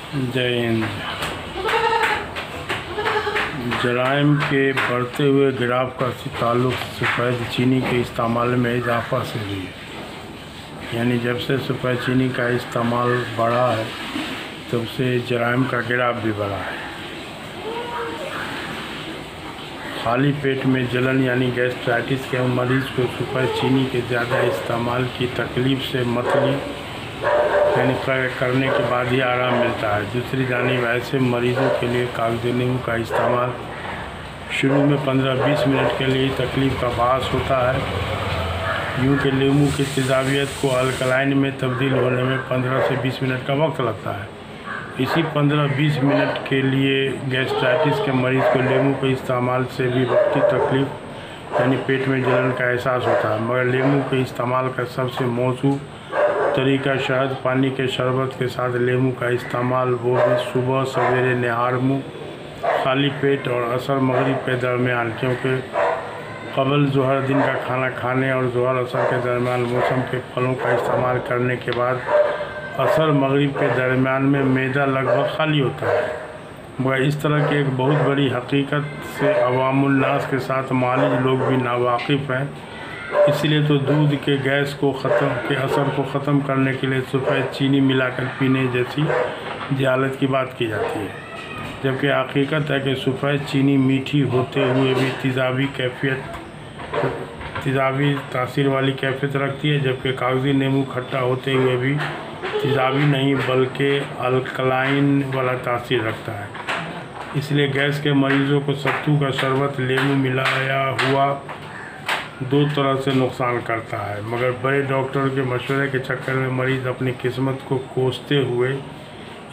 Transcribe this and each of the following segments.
जय हिंद। जराइम के बढ़ते हुए गिराव का ताल्लुक सफ़ेद चीनी के इस्तेमाल में इजाफा से भी है। यानी जब से सफ़ेद चीनी का इस्तेमाल बढ़ा है तब से जराइम का गिराव भी बढ़ा है। खाली पेट में जलन यानी गैस्ट्राइटिस के मरीज़ को सफ़ेद चीनी के ज़्यादा इस्तेमाल की तकलीफ़ से मतली यानी करने के बाद ही आराम मिलता है। दूसरी जानिब ऐसे मरीज़ों के लिए कागज़ी नींबू का इस्तेमाल शुरू में 15-20 मिनट के लिए तकलीफ़ का बास होता है। यूँ कि नींबू की तेज़ाबियत को अल्कलाइन में तब्दील होने में 15 से 20 मिनट का वक्त लगता है। इसी 15-20 मिनट के लिए गैस्ट्राइटिस के मरीज़ को नींबू के इस्तेमाल से भी वक्ती तकलीफ़ यानी पेट में जलन का एहसास होता है। मगर नींबू के इस्तेमाल का सबसे मौजूद तरीका शहद पानी के शरबत के साथ नींबू का इस्तेमाल, वो भी सुबह सवेरे निहार मुँह खाली पेट और असर मगरिब के दरमियान, क्योंकि क़बल ज़ोहर दिन का खाना खाने और ज़ोहर असर के दरमियान मौसम के फलों का इस्तेमाल करने के बाद असर मगरिब के दरमियान में मैदा लगभग खाली होता है। मगर इस तरह की एक बहुत बड़ी हकीकत से अवामुल नास के साथ मालिज लोग भी नावाकिफ़ हैं। इसलिए तो दूध के गैस को असर को ख़त्म करने के लिए सफ़ेद चीनी मिलाकर पीने जैसी जहालत की बात की जाती है, जबकि हकीकत है कि सफ़ेद चीनी मीठी होते हुए भी तेज़ाबी तासीर वाली कैफियत रखती है, जबकि कागज़ी नींबू खट्टा होते हुए भी तेज़ाबी नहीं बल्कि अल्कलाइन वाला तासीर रखता है। इसलिए गैस के मरीज़ों को सत्तू का शरबत नींबू मिलाया हुआ दो तरह से नुकसान करता है। मगर बड़े डॉक्टर के मशवरे के चक्कर में मरीज़ अपनी किस्मत को कोसते हुए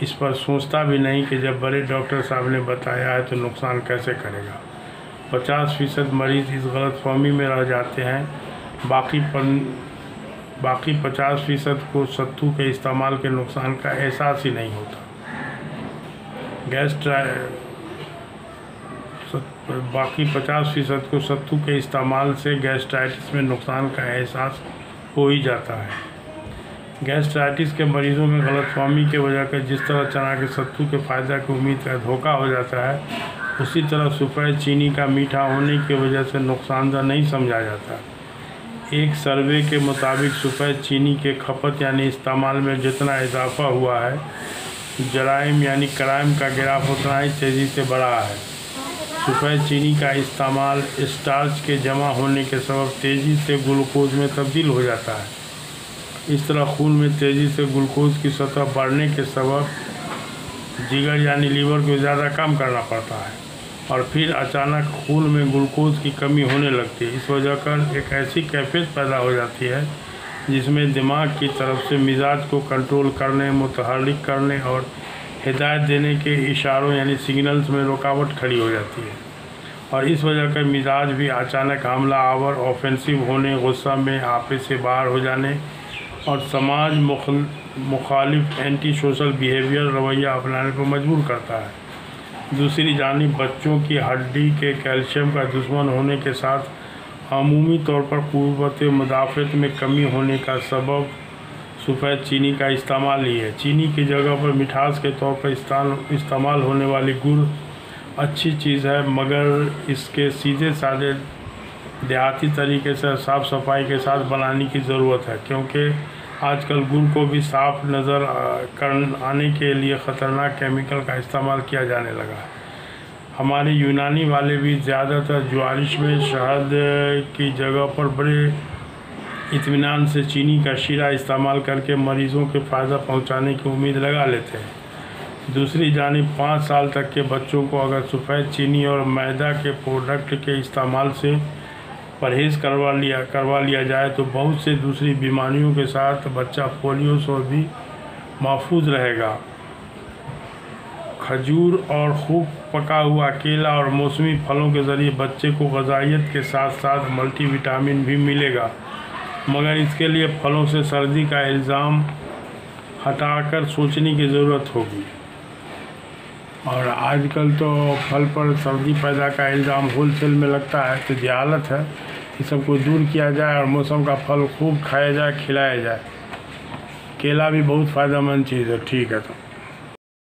इस पर सोचता भी नहीं कि जब बड़े डॉक्टर साहब ने बताया है तो नुकसान कैसे करेगा। 50% मरीज़ इस गलतफहमी में रह जाते हैं। बाकी 50% को सत्तू के इस्तेमाल के नुकसान का एहसास ही नहीं होता। बाकी 50% को सत्तू के इस्तेमाल से गैस्ट्राइटिस में नुकसान का एहसास हो ही जाता है। गैस्ट्राइटिस के मरीज़ों में गलतफहमी की वजह से जिस तरह चना के सत्तू के फ़ायदा की उम्मीद का धोखा हो जाता है, उसी तरह सफ़ेद चीनी का मीठा होने की वजह से नुकसानदा नहीं समझा जाता। एक सर्वे के मुताबिक सफ़ेद चीनी के खपत यानी इस्तेमाल में जितना इजाफा हुआ है, जराइम यानी क्राइम का गिराव उतना ही तेज़ी से बढ़ा है। सफ़ेद चीनी का इस्तेमाल स्टार्च के जमा होने के सबब तेज़ी से ग्लूकोज में तब्दील हो जाता है। इस तरह खून में तेज़ी से ग्लूकोज की सतह बढ़ने के सबब जिगर यानी लीवर को ज़्यादा काम करना पड़ता है और फिर अचानक खून में ग्लूकोज की कमी होने लगती है। इस वजह कर एक ऐसी कैफियत पैदा हो जाती है जिसमें दिमाग की तरफ से मिजाज को कंट्रोल करने, मुतहर्रिक करने और हिदायत देने के इशारों यानी सिग्नल्स में रुकावट खड़ी हो जाती है और इस वजह कर मिजाज भी अचानक हमला आवर, ऑफेंसिव होने, गुस्सा में आपे से बाहर हो जाने और समाज मुखालिफ एंटी सोशल बिहेवियर रवैया अपनाने पर मजबूर करता है। दूसरी जानिब बच्चों की हड्डी के कैल्शियम का दुश्मन होने के साथ अमूमी तौर पर क़ुव्वत मुदाफ़अत में कमी होने का सबब सफ़ेद चीनी का इस्तेमाल ही है। चीनी की जगह पर मिठास के तौर पर इस्तेमाल होने वाली गुड़ अच्छी चीज़ है, मगर इसके सीधे साधे देहाती तरीके से साफ़ सफाई के साथ बनाने की ज़रूरत है, क्योंकि आजकल गुड़ को भी साफ नज़र आने के लिए ख़तरनाक केमिकल का इस्तेमाल किया जाने लगा है। हमारे यूनानी वाले भी ज़्यादातर ज्वारिश में शहद की जगह पर बड़े इत्मीनान से चीनी का शीरा इस्तेमाल करके मरीज़ों के फ़ायदा पहुंचाने की उम्मीद लगा लेते हैं। दूसरी जानिब 5 साल तक के बच्चों को अगर सफ़ेद चीनी और मैदा के प्रोडक्ट के इस्तेमाल से परहेज़ करवा लिया जाए तो बहुत से दूसरी बीमारियों के साथ बच्चा पोलियो से भी महफूज रहेगा। खजूर और खूब पका हुआ केला और मौसमी फलों के ज़रिए बच्चे को ग़िज़ाइयत के साथ साथ मल्टीविटामिन भी मिलेगा, मगर इसके लिए फलों से सर्दी का इल्ज़ाम हटाकर सोचने की ज़रूरत होगी। और आजकल तो फल पर सर्दी पैदा का इल्ज़ाम होलसेल में लगता है, तो जहालत है। इस सबको दूर किया जाए और मौसम का फल खूब खाया जाए, खिलाया जाए। केला भी बहुत फ़ायदेमंद चीज़ है। ठीक है तो